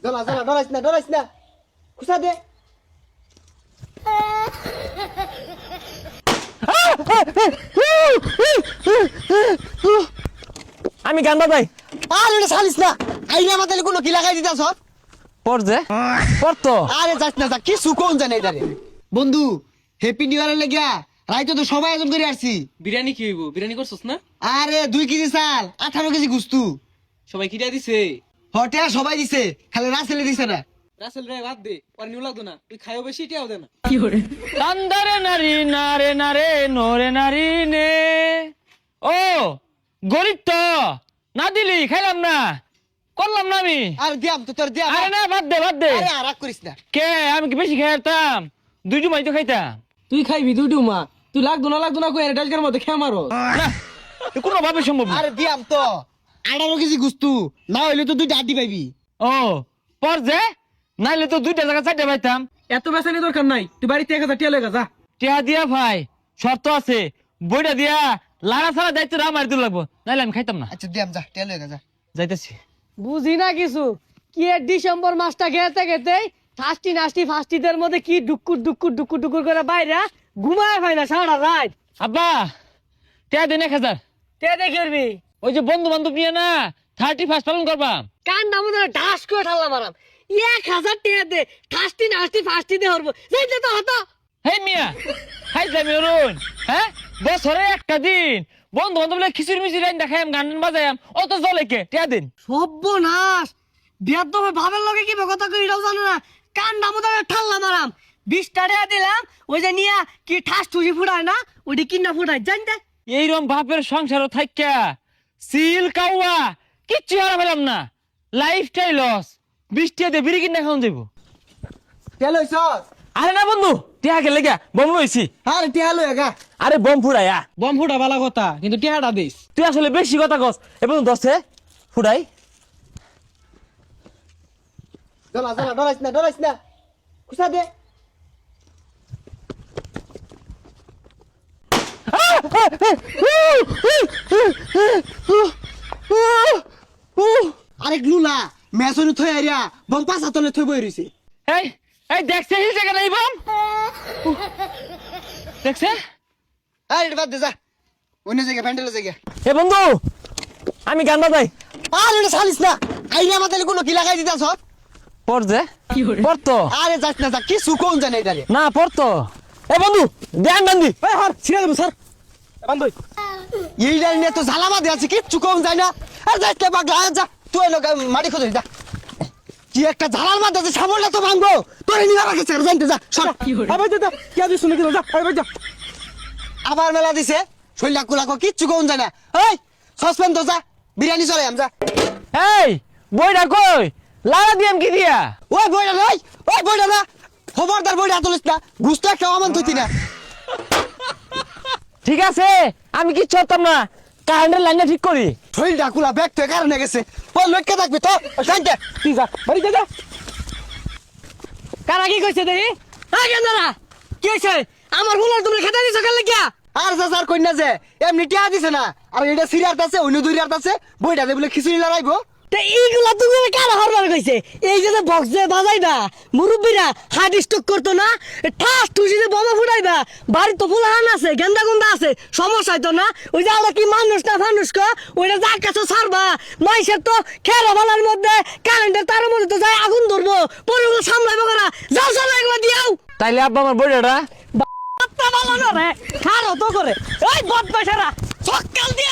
জ্বালা জ্বালা ডরাইস না খুশা দে। আমি গান বাজাই। আর এটা ছাড়িস না, আইনা মাতালে কোনো কি লাগাই দিতাছ। পর যে পর তো আরে যাস না, যা কি সুকোন জানে এটা রে। বন্ধু হ্যাপি নিউ ইয়ারের লাগিয়া রাইতো তো সবাই আয়োজন করে আসছি। বিরিয়ানি কি হইব? বিরিয়ানি করছস না? আরে 2 কেজি চাল 18 কেজি গুস্তু। সবাই কিটা দিছে? হটে সবাই দিছে, খালি রাসেলে দিছে না। রাসেল রে বাদ দে, আর নিউ লাগতো না, তুই খাইও বেশি টিয়াও দে না। তান্দারে নারী নারে নারে নোরে নারী নে। ও গরিব তো না দিলি খাইলাম না, করলাম না আমি। আর দিয়াম তো তোর দিয়াম। আরে না বাদ দে বাদ দে। আরে আর রাগ করিস না। কে আমি কি বেশি খাইতাম? দুইটু মাই তো খাইতাম। তুই খাইবি দুইটু মা, তুই লাগতো না কই এর ডালকার মধ্যে খেয়ে মারো না কোনো ভাবে সম্ভব না। আরে দিয়াম তো 18 কেজি গুস্তু, না হইলে তো 2টা আড্ডি পাইবি। ও পর যে নাইলে তো 2টা জায়গা 4টা পাইতাম। এত বেসানি দরকার নাই, তুই বাড়িতে 1000 টিয়া লয়ে যা। টিয়া দিয়া ভাই শর্ত আছে, বইটা দিয়া লাড়া ছাড়া দায়িত্ব আমার দিল লাগবো, নাইলে আমি খাইতাম না। আচ্ছা দিয়াম যা, টেল হয়ে যা। যাইতেছি। বুঝি না কিছু কি এর ডিসেম্বর মাসটা গেতে গেতেই ফাস্টিদের মধ্যে কি ডুকুর করে বাইরে ঘুমায় ভাই না সারা রাত। আব্বা টিয়া দিন 1000। তে দেখবি ওই যে বন্ধু বান্ধব নিয়ে না 31 পালন করবা। কান নাম ঢাস করে ঠাল্লা মারাম 1000 টাকা দে ফাস্টি দে হরবো যাইতে তো হতো। হেই মিয়া হাই যাবি অরুণ, হ্যাঁ বছরে একটা দিন বন্ধু বান্ধব খিচুড়ি মিচুড়ি রাইন দেখাম গান বাজাইম, অত জলে কে টিয়া দিন। সর্বনাশ বিয়ার তো ভাবের লগে কি কথা কই এটাও জানো না, কান নাম ঠাল্লা মারাম 20 টাকা দিলাম ওই যে নিয়া কি ঠাস ঠুসি ফুটায় না ওইটি কিনা ফুটায় জানতে। এইরকম বাপের সংসারও থাইকা সিল কাউয়া কিচ্ছু হারা পেলাম না, লাইফটাই লস। 20 টাকা দিয়ে বিড়ি কিনা খাওয়ান যাবো। টেল হইছ? আরে না বন্ধু টিয়া গেলে গা বম লইছি। আরে টেল হয়ে গা। আরে বম ফুড়াইয়া বম ফুটা বালা কথা, কিন্তু টিয়াটা দিস। তুই আসলে বেশি কথা কস এবং দশে ফুড়াই। জ্বালা ডরাইস না খুশা দে। আরে গ্লুলা মেসনে থই আইরা বম পাঁচ হাতলে থই বই রইছে। এই এই দেখছে এই জায়গা নাই বম দেখছে। আরে এটা বাদ দে যা, অন্য জায়গা প্যান্ডেলের জায়গা। এ বন্ধু আমি গান বাজাই। আরে এটা ছাড়িস না, আইনা মাতালে কোনো কি লাগাই দিতাছ। পর যে পর তো আরে যাস না, যা কি সুকোন জানে এটা রে। না পর তো। এ বন্ধু ধ্যান বান্ধি এই হর ছিড়ে দেব স্যার বান্ধই। এই লাইনে তো ঝালামা দে আছে, কি সুকোন যায় না। আর যাস কে পাগলা, আর যা তুই লোক মাটি খোঁজ যা। কি একটা ঝালার মাঝে আছে, সাবলটা তো ভাঙবো। তোরে নিয়ে রাখিস জানতে যা সর। আবার যা কি আদি শুনে দিল, যা আবার যা। আবার মেলা দিছে শৈলা কুলাকো কিচ্ছু কোন যায় না। এই সসপেন তো যা, বিরিয়ানি চলে আম যা। এই বইটা কই লাগা দিয়াম কি দিয়া। ওই বইটা নয়, ওই বইটা না, খবরদার বইটা তুলিস না, গুস্তা খাওয়া মান তুই না। ঠিক আছে আমি কিচ্ছু করতাম না, কারেন্টের লাইনটা ঠিক করি। শৈলটা কুলা ব্যাগ তো কারণে গেছে, ওই লটকে থাকবি তো জানতে। তুই যা বাড়ি যা। কারা কি কইছে দেখি আগে দাঁড়া কি হয়েছে আমার হুলার তুমি খেতে দিছো কেন লাগিয়া। আর যা স্যার কইনা যে এমনি টিয়া দিছে না, আর এটা সিরিয়ার আছে অন্য দুইয়ার আছে, বইটা যে বলে খিচুড়ি লড়াইবো। তা এইগুলা তুমি কারা হরবার কইছে এই যে বক্স যে বাজাই না মুরব্বীরা হার্ট স্ট্রোক করতো না ঠাস ঠুসি যে বোমা ফুটাইবা বাড়ি তো ফুলাহান আছে গেন্দা গুন্দা আছে সমস্যা হইতো না। ওই যে আমরা কি মানুষ না ফানুষ ওইটা যা কাছে ছাড়বা মাইসের তো খেলা ভালার মধ্যে কারেন্টের তার মধ্যে তো যাই আগুন ধরবো পরে ওগুলো সামলাইবো কারা যাও চলো এগুলো দিয়াও। তাইলে আব্বা আমার বইটা বাপ্পা ভালো না রে খারো তো করে ওই বদমাশেরা সকাল দিয়ে